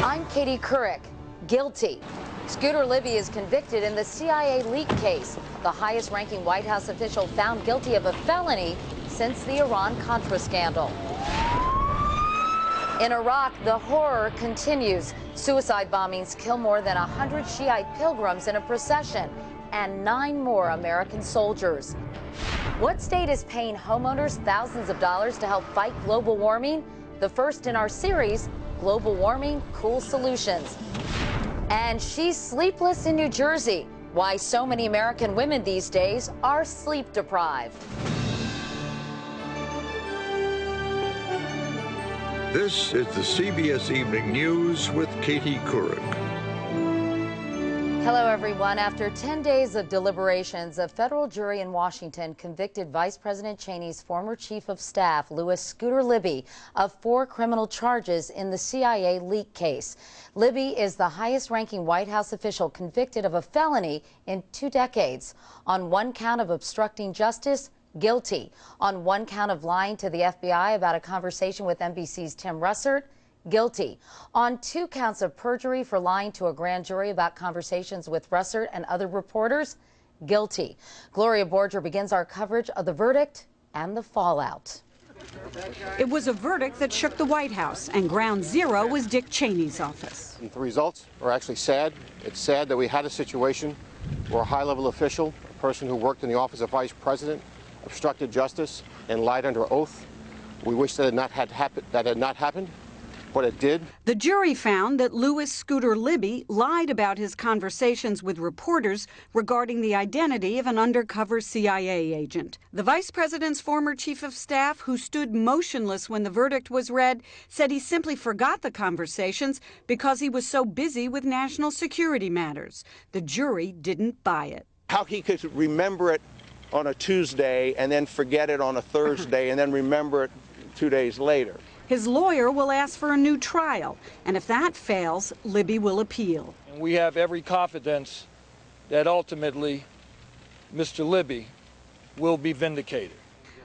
I'm Katie Couric. Guilty. Scooter Libby is convicted in the CIA leak case, the highest-ranking White House official found guilty of a felony since the Iran-Contra scandal. In Iraq, the horror continues. Suicide bombings kill more than 100 Shiite pilgrims in a procession and 9 more American soldiers. What state is paying homeowners thousands of dollars to help fight global warming? The first in our series, Global Warming Cool Solutions. And she's sleepless in New Jersey. Why so many American women these days are sleep deprived. This is the CBS Evening News with Katie Couric. Hello, everyone. After 10 days of deliberations, a federal jury in Washington convicted Vice President Cheney's former chief of staff, Louis Scooter Libby, of 4 criminal charges in the CIA leak case. Libby is the highest-ranking White House official convicted of a felony in 2 decades. On 1 count of obstructing justice, guilty. On 1 count of lying to the FBI about a conversation with NBC's Tim Russert, guilty. On 2 counts of perjury for lying to a grand jury about conversations with Russert and other reporters, guilty. Gloria Borger begins our coverage of the verdict and the fallout. It was a verdict that shook the White House, and ground zero was Dick Cheney's office. The results are actually sad. It's sad that we had a situation where a high-level official, a person who worked in the office of vice president, obstructed justice and lied under oath. We wish that had not happened, but it did. The jury found that Louis Scooter Libby lied about his conversations with reporters regarding the identity of an undercover CIA agent. The vice president's former chief of staff, who stood motionless when the verdict was read, said he simply forgot the conversations because he was so busy with national security matters. The jury didn't buy it. How he could remember it on a Tuesday and then forget it on a Thursday and then remember it 2 days later. His lawyer will ask for a new trial, and if that fails, Libby will appeal. And we have every confidence that ultimately Mr. Libby will be vindicated.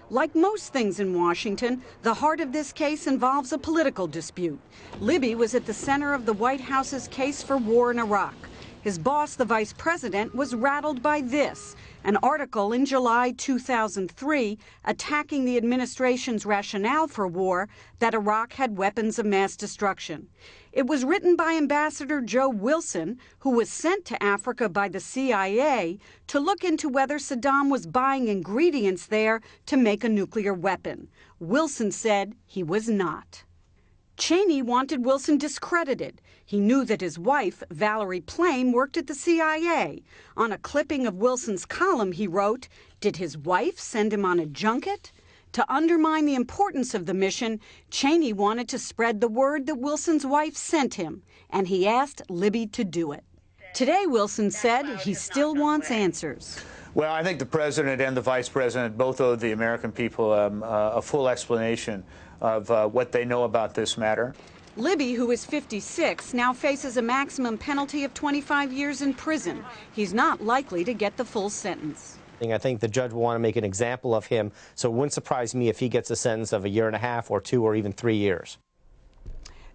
Like most things in Washington, the heart of this case involves a political dispute. Libby was at the center of the White House's case for war in Iraq. His boss, the vice president, was rattled by this, an article in July 2003 attacking the administration's rationale for war, that Iraq had weapons of mass destruction. It was written by Ambassador Joe Wilson, who was sent to Africa by the CIA to look into whether Saddam was buying ingredients there to make a nuclear weapon. Wilson said he was not. Cheney wanted Wilson discredited. He knew that his wife, Valerie Plame, worked at the CIA. On a clipping of Wilson's column, he wrote, "Did his wife send him on a junket?" To undermine the importance of the mission, Cheney wanted to spread the word that Wilson's wife sent him, and he asked Libby to do it. Today, Wilson said he still wants answers. Well, I think the president and the vice president both owe the American people a full explanation of what they know about this matter. Libby, who is 56, now faces a maximum penalty of 25 years in prison. He's not likely to get the full sentence. I think the judge will want to make an example of him, so it wouldn't surprise me if he gets a sentence of 1.5 years or 2 or even 3 years.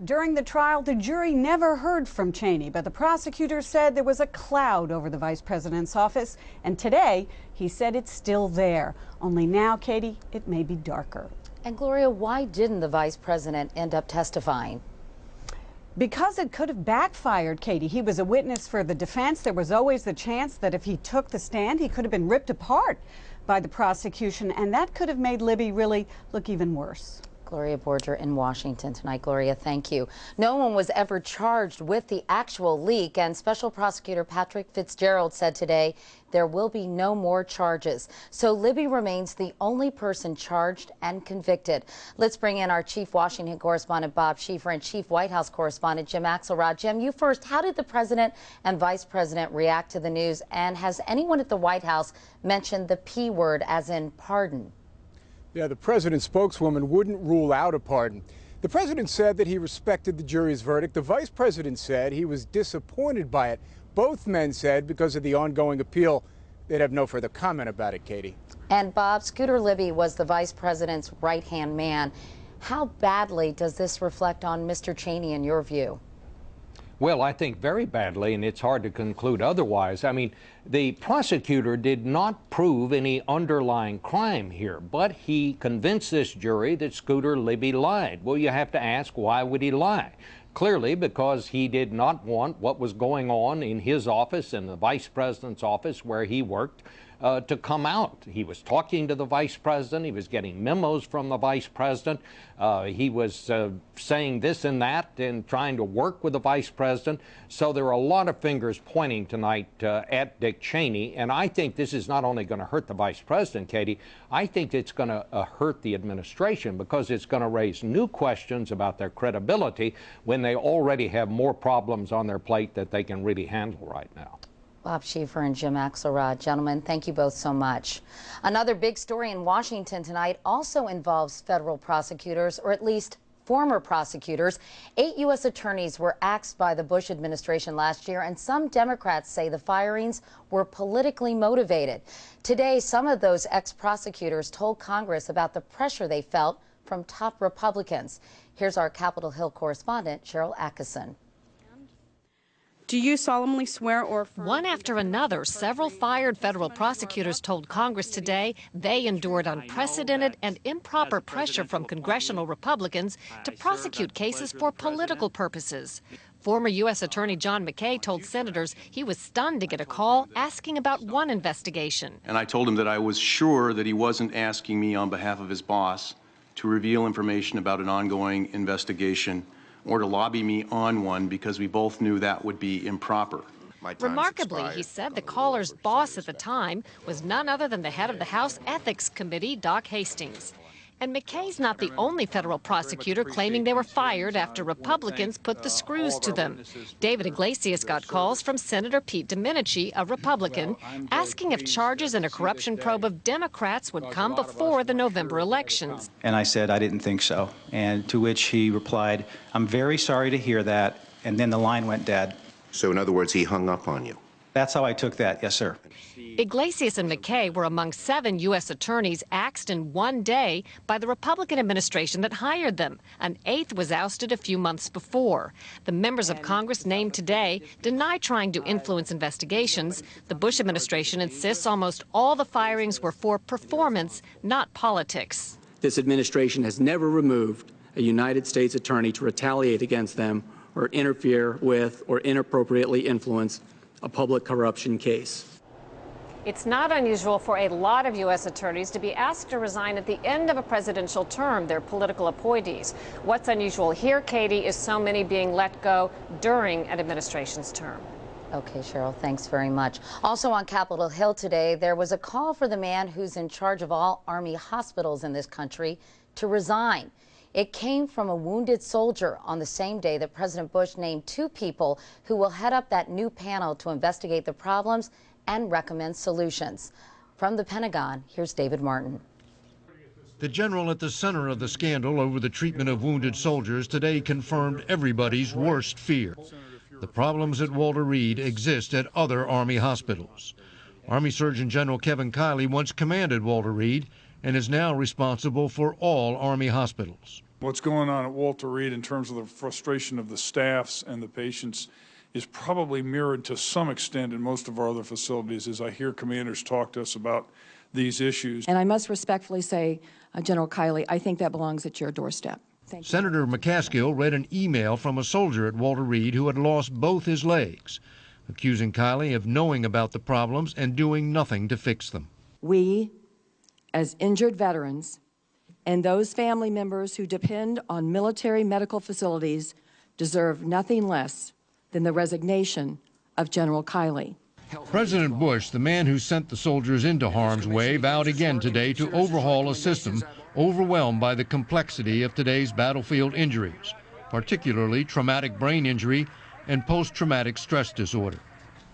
During the trial, the jury never heard from Cheney, but the prosecutor said there was a cloud over the vice president's office, and today he said it's still there. Only now, Katie, it may be darker. And Gloria, why didn't the vice president end up testifying? Because it could have backfired, Katie. He was a witness for the defense. There was always the chance that if he took the stand, he could have been ripped apart by the prosecution, and that could have made Libby really look even worse. Gloria Borger in Washington tonight. Gloria, thank you. No one was ever charged with the actual leak, and Special Prosecutor Patrick Fitzgerald said today there will be no more charges. So Libby remains the only person charged and convicted. Let's bring in our Chief Washington correspondent Bob Schieffer and Chief White House correspondent Jim Axelrod. Jim, you first. How did the president and vice president react to the news, and has anyone at the White House mentioned the P word, as in pardon? Yeah, the president's spokeswoman wouldn't rule out a pardon. The president said that he respected the jury's verdict. The vice president said he was disappointed by it. Both men said because of the ongoing appeal, they'd have no further comment about it, Katie. And Bob, Scooter Libby was the vice president's right-hand man. How badly does this reflect on Mr. Cheney in your view? Well, I think very badly, and it's hard to conclude otherwise. I mean, the prosecutor did not prove any underlying crime here, but he convinced this jury that Scooter Libby lied. Well, you have to ask, why would he lie? Clearly because he did not want what was going on in his office and the vice president's office where he worked to come out. He was talking to the vice president. He was getting memos from the vice president. He was saying this and that and trying to work with the vice president. So there are a lot of fingers pointing tonight at Dick Cheney. And I think this is not only going to hurt the vice president, Katie, I think it's going to hurt the administration because it's going to raise new questions about their credibility when they already have more problems on their plate that they can really handle right now. Bob Schieffer and Jim Axelrod. Gentlemen, thank you both so much. Another big story in Washington tonight also involves federal prosecutors, or at least former prosecutors. 8 U.S. attorneys were axed by the Bush administration last year, and some Democrats say the firings were politically motivated. Today, some of those ex-prosecutors told Congress about the pressure they felt from top Republicans. Here's our Capitol Hill correspondent, Cheryl Atkinson. Do you solemnly swear or affirm? One after another, several fired federal prosecutors told Congress today they endured unprecedented and improper pressure from congressional Republicans to prosecute cases for political purposes. Former U.S. Attorney John McKay told senators he was stunned to get a call asking about one investigation. And I told him that I was sure that he wasn't asking me on behalf of his boss to reveal information about an ongoing investigation or to lobby me on one, because we both knew that would be improper. Remarkably, he said the caller's boss at the time was none other than the head of the House Ethics Committee, Doc Hastings. And McKay's not the only federal prosecutor claiming they were fired after Republicans put the screws to them. David Iglesias got calls from Senator Pete Domenici, a Republican, asking if charges in a corruption probe of Democrats would come before the November elections. And I said I didn't think so. And to which he replied, "I'm very sorry to hear that." And then the line went dead. So in other words, he hung up on you. That's how I took that, yes, sir. Iglesias and McKay were among 7 U.S. attorneys axed in one day by the Republican administration that hired them. An 8th was ousted a few months before. The members of Congress named today deny trying to influence investigations. The Bush administration insists almost all the firings were for performance, not politics. This administration has never removed a United States attorney to retaliate against them or interfere with or inappropriately influence a public corruption case. It's not unusual for a lot of U.S. attorneys to be asked to resign at the end of a presidential term. They're political appointees. What's unusual here, Katie, is so many being let go during an administration's term. Okay, Cheryl, thanks very much. Also on Capitol Hill today, there was a call for the man who's in charge of all Army hospitals in this country to resign. It came from a wounded soldier on the same day that President Bush named 2 people who will head up that new panel to investigate the problems and recommend solutions. From the Pentagon, here's David Martin. The general at the center of the scandal over the treatment of wounded soldiers today confirmed everybody's worst fear. The problems at Walter Reed exist at other Army hospitals. Army Surgeon General Kevin Kiley once commanded Walter Reed and is now responsible for all Army hospitals. What's going on at Walter Reed in terms of the frustration of the staffs and the patients is probably mirrored to some extent in most of our other facilities, as I hear commanders talk to us about these issues. And I must respectfully say, General Kiley, I think that belongs at your doorstep. Thank you. Senator McCaskill read an email from a soldier at Walter Reed who had lost both his legs, accusing Kiley of knowing about the problems and doing nothing to fix them. We, as injured veterans, and those family members who depend on military medical facilities deserve nothing less than the resignation of General Kiley. President Bush, the man who sent the soldiers into harm's way, vowed again today to overhaul a system overwhelmed by the complexity of today's battlefield injuries, particularly traumatic brain injury and post-traumatic stress disorder.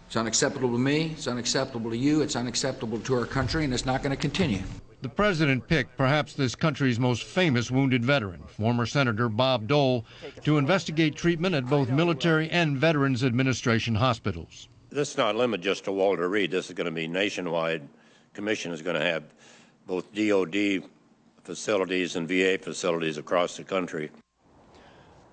It's unacceptable to me, it's unacceptable to you, it's unacceptable to our country, and it's not going to continue. The president picked perhaps this country's most famous wounded veteran, former Senator Bob Dole, to investigate treatment at both military and Veterans Administration hospitals. This is not limited just to Walter Reed. This is going to be nationwide. Commission is going to have both DOD facilities and VA facilities across the country.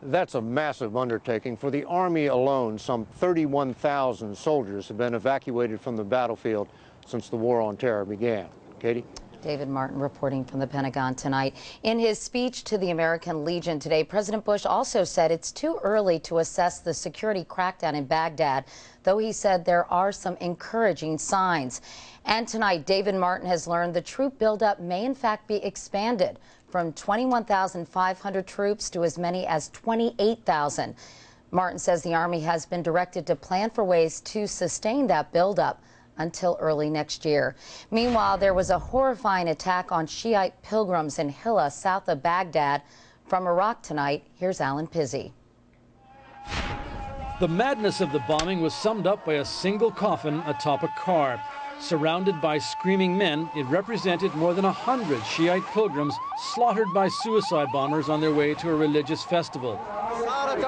That's a massive undertaking. For the Army alone, some 31,000 soldiers have been evacuated from the battlefield since the War on Terror began. Katie? David Martin reporting from the Pentagon tonight. In his speech to the American Legion today, President Bush also said it's too early to assess the security crackdown in Baghdad, though he said there are some encouraging signs. And tonight, David Martin has learned the troop buildup may in fact be expanded from 21,500 troops to as many as 28,000. Martin says the Army has been directed to plan for ways to sustain that buildup until early next year. Meanwhile, there was a horrifying attack on Shiite pilgrims in Hilla, south of Baghdad. From Iraq tonight, here's Alan Pizzi. The madness of the bombing was summed up by a single coffin atop a car. Surrounded by screaming men, it represented more than 100 Shiite pilgrims slaughtered by suicide bombers on their way to a religious festival.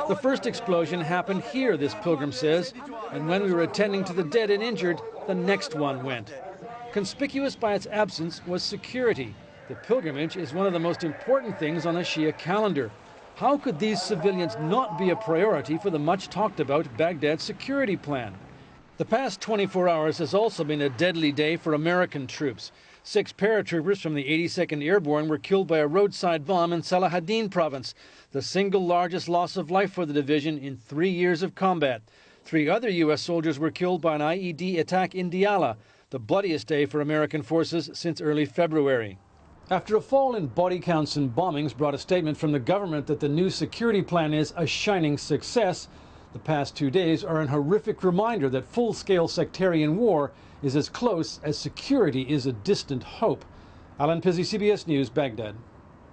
The first explosion happened here, this pilgrim says, and when we were attending to the dead and injured, the next one went. Conspicuous by its absence was security. The pilgrimage is one of the most important things on the Shia calendar. How could these civilians not be a priority for the much talked about Baghdad security plan? The past 24 hours has also been a deadly day for American troops. 6 paratroopers from the 82nd Airborne were killed by a roadside bomb in Salahaddin province, the single largest loss of life for the division in 3 years of combat. 3 other U.S. soldiers were killed by an IED attack in Diyala, the bloodiest day for American forces since early February. After a fall in body counts and bombings brought a statement from the government that the new security plan is a shining success, the past 2 days are an horrific reminder that full-scale sectarian war is as close as security is a distant hope. Alan Pizzi, CBS News, Baghdad.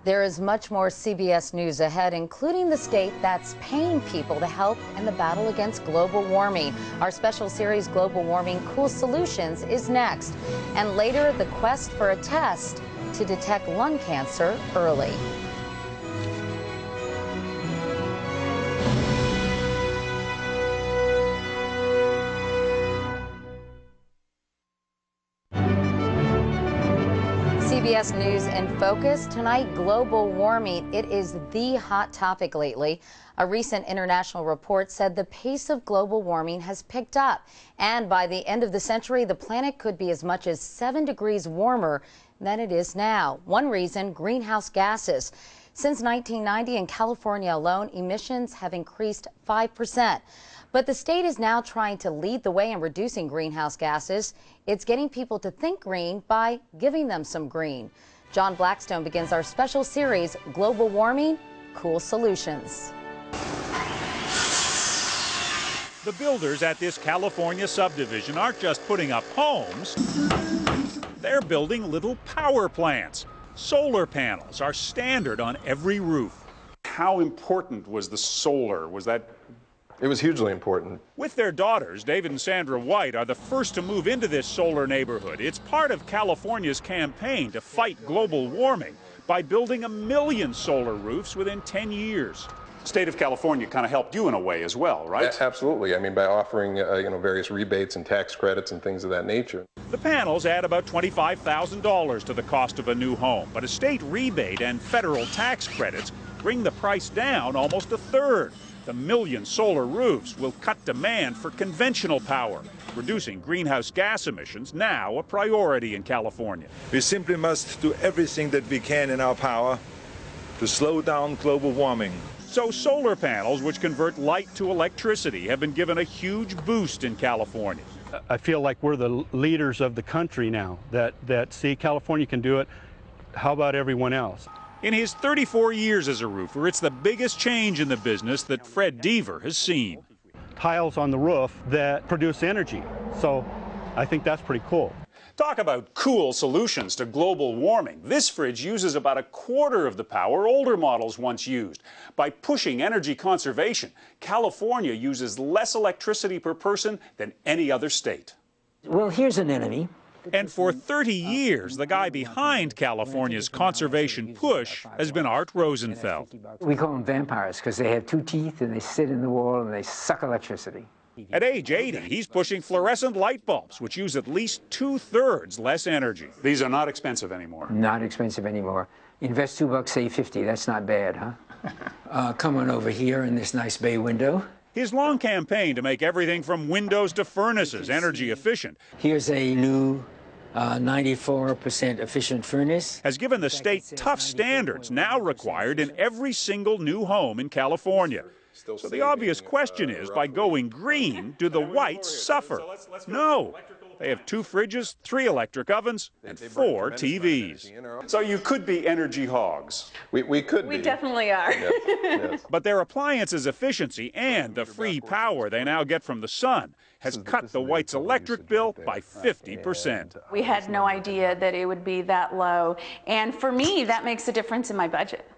There is much more CBS News ahead, including the state that's paying people to help in the battle against global warming. Our special series, Global Warming Cool Solutions, is next. And later, the quest for a test to detect lung cancer early. CBS News in focus tonight, global warming. It is the hot topic lately. A recent international report said the pace of global warming has picked up, and by the end of the century, the planet could be as much as 7 degrees warmer than it is now. One reason, greenhouse gases. Since 1990 in California alone, emissions have increased 5%. But the state is now trying to lead the way in reducing greenhouse gases. It's getting people to think green by giving them some green. John Blackstone begins our special series, Global Warming, Cool Solutions. The builders at this California subdivision aren't just putting up homes, they're building little power plants. Solar panels are standard on every roof. How important was the solar? It was hugely important. With their daughters, David and Sandra White are the first to move into this solar neighborhood. It's part of California's campaign to fight global warming by building 1 million solar roofs within 10 years. State of California kind of helped you in a way as well, right? Absolutely. I mean, by offering various rebates and tax credits and things of that nature. The panels add about $25,000 to the cost of a new home, but a state rebate and federal tax credits bring the price down almost a third. The 1 million solar roofs will cut demand for conventional power, reducing greenhouse gas emissions now a priority in California. We simply must do everything that we can in our power to slow down global warming. So solar panels, which convert light to electricity, have been given a huge boost in California. I feel like we're the leaders of the country now, that see, California can do it. How about everyone else? In his 34 years as a roofer, it's the biggest change in the business that Fred Deaver has seen. Tiles on the roof that produce energy, so I think that's pretty cool. Talk about cool solutions to global warming. This fridge uses about 1/4 of the power older models once used. By pushing energy conservation, California uses less electricity per person than any other state. Well, here's an enemy. And for 30 years, the guy behind California's conservation push has been Art Rosenfeld. We call them vampires because they have 2 teeth and they sit in the wall and they suck electricity. At age 80, he's pushing fluorescent light bulbs, which use at least 2/3 less energy. These are not expensive anymore. Not expensive anymore. Invest $2, save 50. That's not bad, huh? coming over here in this nice bay window. His long campaign to make everything from windows to furnaces energy efficient. Here's a new 94% efficient furnace. Has given the state tough standards now required in every single new home in California. So the obvious question is, by going green, do the whites suffer? No. They have 2 fridges, 3 electric ovens, and 4 TVs. So you could be energy hogs. We could be. We definitely are. Yes. But their appliances' efficiency and the free power they now get from the sun has cut the whites' electric bill by 50%. We had no idea that it would be that low. And for me, that makes a difference in my budget.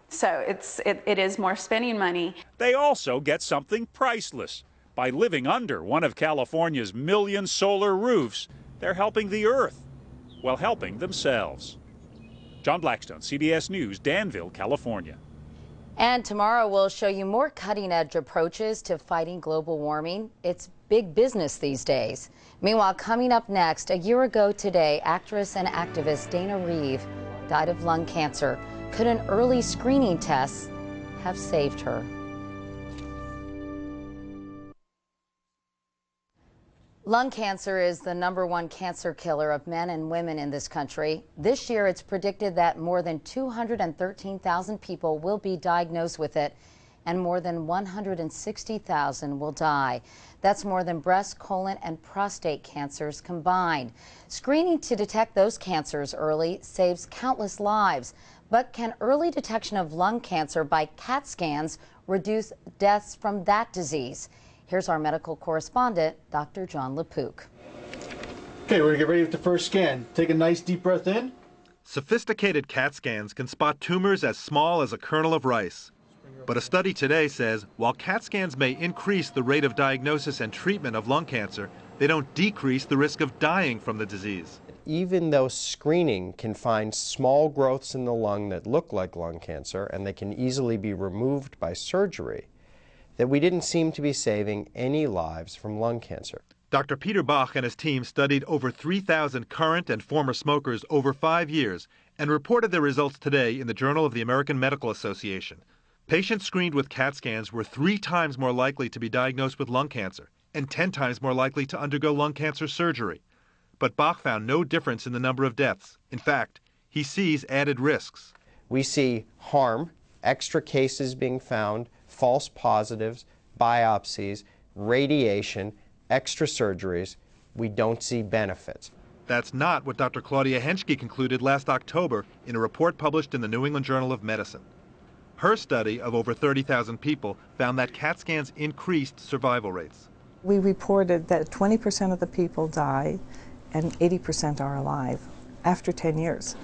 So it is more spending money. They also get something priceless. By living under one of California's million solar roofs, they're helping the Earth while helping themselves. John Blackstone, CBS News, Danville, California. And tomorrow we'll show you more cutting-edge approaches to fighting global warming. It's big business these days. Meanwhile, coming up next, a year ago today, actress and activist Dana Reeve died of lung cancer. Could an early screening test have saved her? Lung cancer is the #1 cancer killer of men and women in this country. This year, it's predicted that more than 213,000 people will be diagnosed with it, and more than 160,000 will die. That's more than breast, colon, and prostate cancers combined. Screening to detect those cancers early saves countless lives. But can early detection of lung cancer by CAT scans reduce deaths from that disease? Here's our medical correspondent, Dr. John LaPook. Okay, we're going to get ready with the first scan. Take a nice deep breath in. Sophisticated CAT scans can spot tumors as small as a kernel of rice. But a study today says while CAT scans may increase the rate of diagnosis and treatment of lung cancer, they don't decrease the risk of dying from the disease. Even though screening can find small growths in the lung that look like lung cancer and they can easily be removed by surgery, that we didn't seem to be saving any lives from lung cancer. Dr. Peter Bach and his team studied over 3,000 current and former smokers over 5 years and reported their results today in the Journal of the American Medical Association. Patients screened with CAT scans were 3 times more likely to be diagnosed with lung cancer and 10 times more likely to undergo lung cancer surgery. But Bach found no difference in the number of deaths. In fact, he sees added risks. We see harm, extra cases being found, false positives, biopsies, radiation, extra surgeries. We don't see benefits. That's not what Dr. Claudia Henschke concluded last October in a report published in the New England Journal of Medicine. Her study of over 30,000 people found that CAT scans increased survival rates. We reported that 20% of the people die and 80% are alive after 10 years.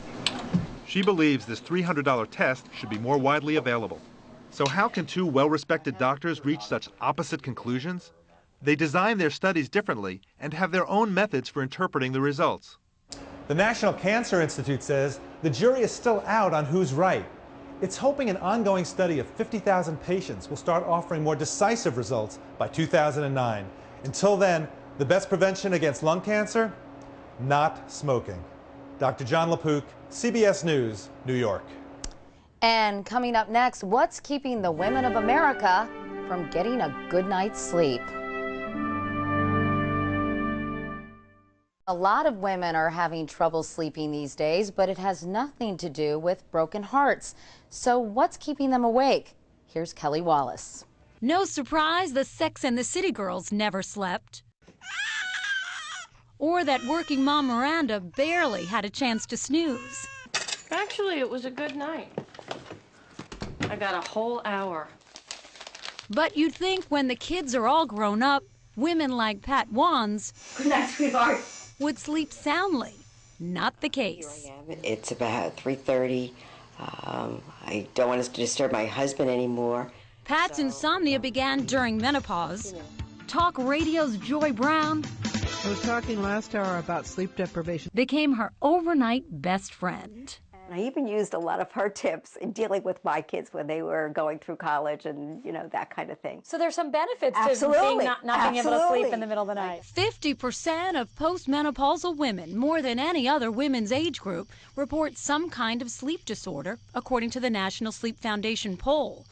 She believes this $300 test should be more widely available. So how can 2 well-respected doctors reach such opposite conclusions? They design their studies differently and have their own methods for interpreting the results. The National Cancer Institute says the jury is still out on who's right. It's hoping an ongoing study of 50,000 patients will start offering more decisive results by 2009. Until then, the best prevention against lung cancer? Not smoking. Dr. John LaPook, CBS News, New York. And coming up next, what's keeping the women of America from getting a good night's sleep? A lot of women are having trouble sleeping these days, but it has nothing to do with broken hearts. So what's keeping them awake? Here's Kelly Wallace. No surprise, the Sex and the City girls never slept. Or that working mom Miranda barely had a chance to snooze. Actually, it was a good night. I got a whole hour. But you'd think when the kids are all grown up, women like Pat Wands Good night, sweetheart. would sleep soundly. Not the case. It's about 3:30. I don't want to disturb my husband anymore. Pat's insomnia began during menopause. Talk radio's Joy Brown I was talking last hour about sleep deprivation. became her overnight best friend. I even used a lot of her tips in dealing with my kids when they were going through college and, that kind of thing. So there's some benefits Absolutely. to being not being able to sleep in the middle of the night. 50% of postmenopausal women, more than any other women's age group, report some kind of sleep disorder, according to the National Sleep Foundation poll.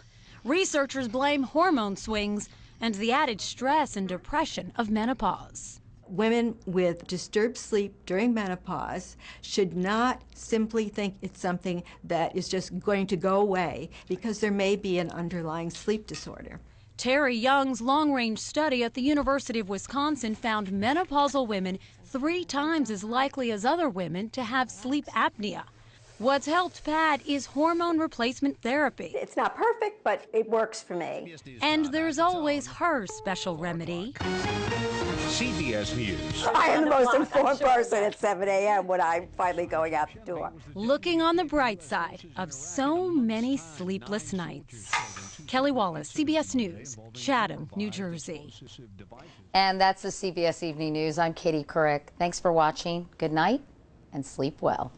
Researchers blame hormone swings and the added stress and depression of menopause. Women with disturbed sleep during menopause should not simply think it's something that is just going to go away, because there may be an underlying sleep disorder. Terry Young's long-range study at the University of Wisconsin found menopausal women 3 times as likely as other women to have sleep apnea. What's helped Pat is hormone replacement therapy. It's not perfect, but it works for me. And there's always her special remedy. CBS News. I am the most informed person at 7 a.m. when I'm finally going out the door. Looking on the bright side of so many sleepless nights. Kelly Wallace, CBS News, Chatham, New Jersey. And that's the CBS Evening News. I'm Katie Couric. Thanks for watching. Good night and sleep well.